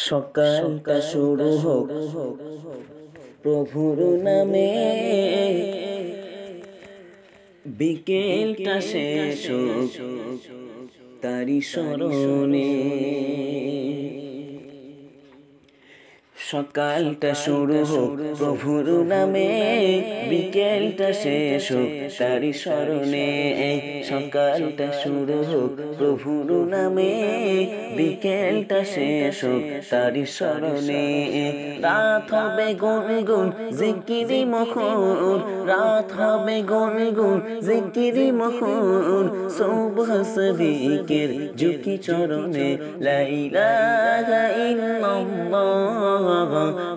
সকালটা শুরু হোক প্রভুর নামে, বিকেলটা শেষ হোক তারি স্মরণে। সকালটা শুরু হোক প্রভুর নামে, বিকেলটা শেষ হোক তারি স্মরণে। সকালটা শুরু হোক প্রভুর নামে, বিকেলটা শেষ হোক তারি স্মরণে। রাত হবে গুনগুন জিকিরি মুখর, রাত হবে গুনগুন জিকিরি মুখর। সুবহ সাদিকের ঝুঁকি চরণে, লা ইলাহা ইল্লাল্লাহ,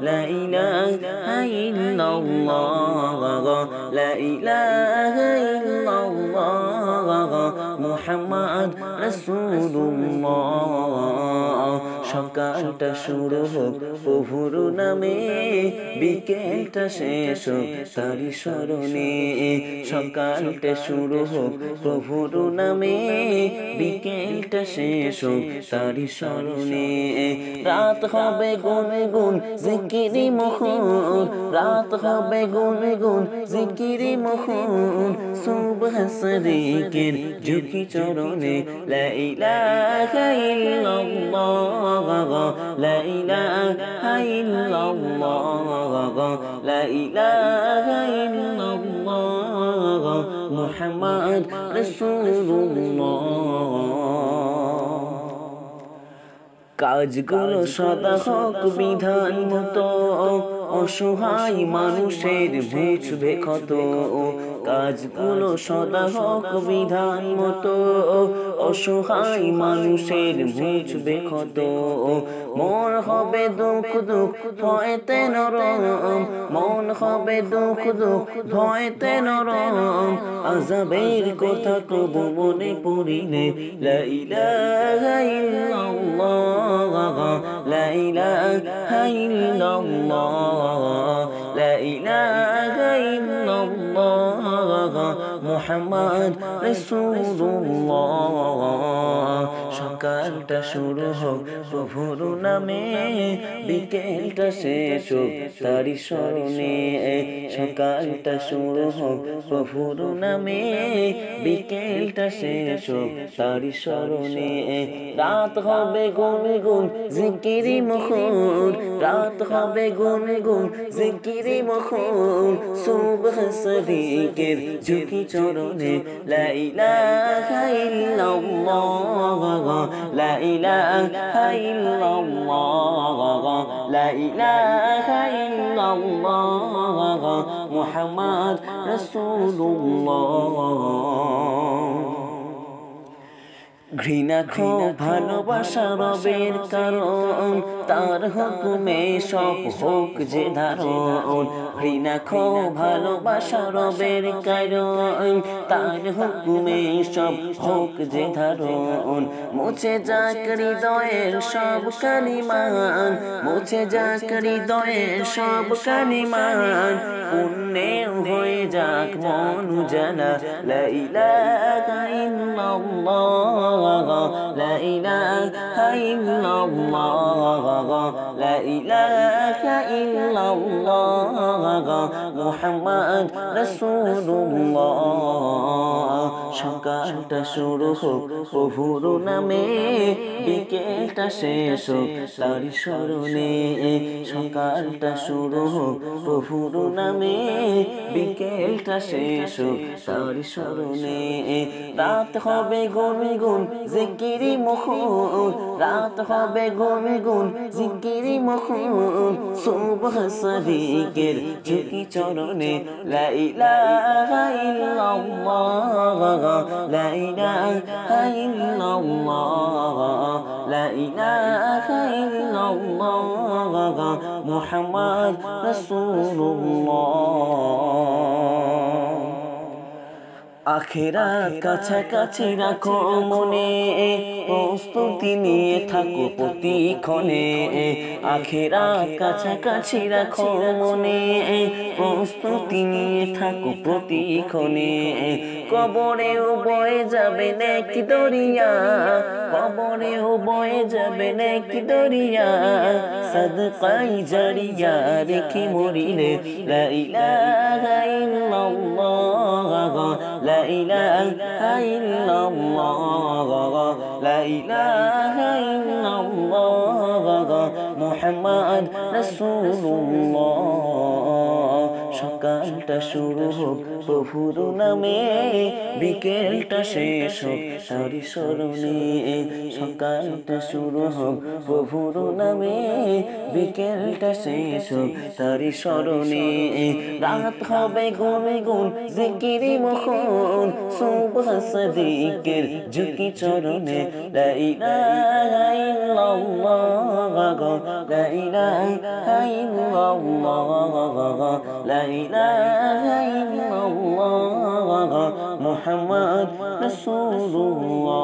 লা ইলাহা ইল্লাল্লাহ, লা ইলাহা ইল্লাল্লাহ, মুহাম্মদ রাসূলুল্লাহ। সকালটা শুরু হোক প্রভুর নামে, বিকেলটা শেষ হোক তারি স্মরণে। সকালটা শুরু হোক প্রভুর নামে, বিকেলটা শেষ হোক তারি স্মরণে। রাত হবে গুনগুন জিকিরি মুখর, রাত হবে গুনগুন জিকিরি মুখর। সুবহ সাদিকের ঝুঁকি চরণে, লা ইলাহা ইল্লাল্লাহ, লা ইলাহা ইল্লাল্লাহ, লা ইলাহা ইল্লাল্লাহ, মুহাম্মদ রাসূলুল্লাহ। কাজগুলো সদা হোক বিধান মতো, অসহায় মানুষের বুঝবে ক্ষত। কাজগুলো সদা হোক বিধান মতো, অসহায় মানুষের বুঝবে ক্ষত। মন হবে দুঃখ দুঃখ ভয়েতে নরম, মন হবে দুঃখ দুঃখ ভয়েতে নরম। আযাবের কথা কবু মনে পড়িলে, লা ইলাহা ইল্লাল্লাহ, লা ইলাহা ইল্লাল্লাহ, লা ইলাহা ইল্লাল্লাহ, মুহাম্মদ রাসূলুল্লাহ। সকালটা শুরু হোক প্রভুর নামে, বিকেলটা শেষ হোক তারি স্মরণে। সকালটা শুরু হোক প্রভুর নামে, বিকেলটা শেষ হোক তারি স্মরণে। রাত হবে গুনগুন জিকিরি মুখর, রাত হবে গুনগুন জিকিরি মুখর। সুবহ সাদিকের ঝুঁকি চরণে, লা ইলাহা ইল্লাল্লাহ, লা ইলাহা ইল্লাল্লাহ, লা ইলাহা ইল্লাল্লাহ, মুহাম্মদ রাসূলুল্লাহ। ঘৃণা খো ভালোবাসা রবের কারণ, তার হুকুমে সব হোক যে ধারণ। ঘৃণা খো ভালোবাসা রবের কারণ, তার হুকুমে সব হোক যে ধারণ। মুছে যাক হৃদয়ের সব কালিমান, মুছে যাক হৃদয়ের সব কালিমান। পুণ্যে হয়ে যাক মন উজালা, লা ইলাহা ইল্লাল্লাহ, লা ইলাহা ইল্লাল্লাহ, লা ইলাহা ইল্লাল্লাহ, মুহাম্মদ রাসূলুল্লাহ। সকালটা শুরু হোক প্রভুর নামে, বিকেলটা শেষ হোক তারি স্মরণে। সকালটা শুরু হোক প্রভুর নামে, বিকেলটা শেষ হোক তারি স্মরণে। রাত হবে গুনগুন জিকিরি মুখর, রাত হবে গুনগুন জিকিরি মুখর। সুবহ সাদিকের ঝুঁকি চরণে, লা ইলাহা ইল্লাল্লাহ, লা ইলাহা ইল্লাল্লাহ, লা ইলাহা ইল্লাল্লাহ, মুহাম্মদ রাসূলুল্লাহ। আখেরাত কাছাকাছি রাখো মনে, প্রস্তুতি নিয়ে থাকো প্রতিক্ষণে। আখেরাত কাছাকাছি রাখো মনে, প্রস্তুতি নিয়ে থাকো প্রতিক্ষণে। কবরেও বয়ে যাবে নেকি দরিয়া, কবরেও বয়ে যাবে নেকি দরিয়া, সাদকাই জারিয়া রেখে মরিলে। লা ইলাহা ইল্লাল্লাহ, লা ইলাহা ইল্লাল্লাহ, লা ইলাহা ইল্লাল্লাহ, মুহাম্মদ রাসূলুল্লাহ। সকালটা শুরু হোক প্রভুর নামে, বিকেলটা শেষ হোক তারি স্মরণে। সকালটা শুরু হোক প্রভুর নামে, বিকেলটা শেষ হোক তারি স্মরণে। রাত হবে গুনে গুন জিকিরি মখন, সুবহ সাদিকের ঝুঁকি চরণে। লা ইলাহা ইল্লাল্লাহ, লা ইলাহা ইল্লাল্লাহ, লা ইলাহা ইল্লাল্লাহ, মুহাম্মদ রাসূলুল্লাহ।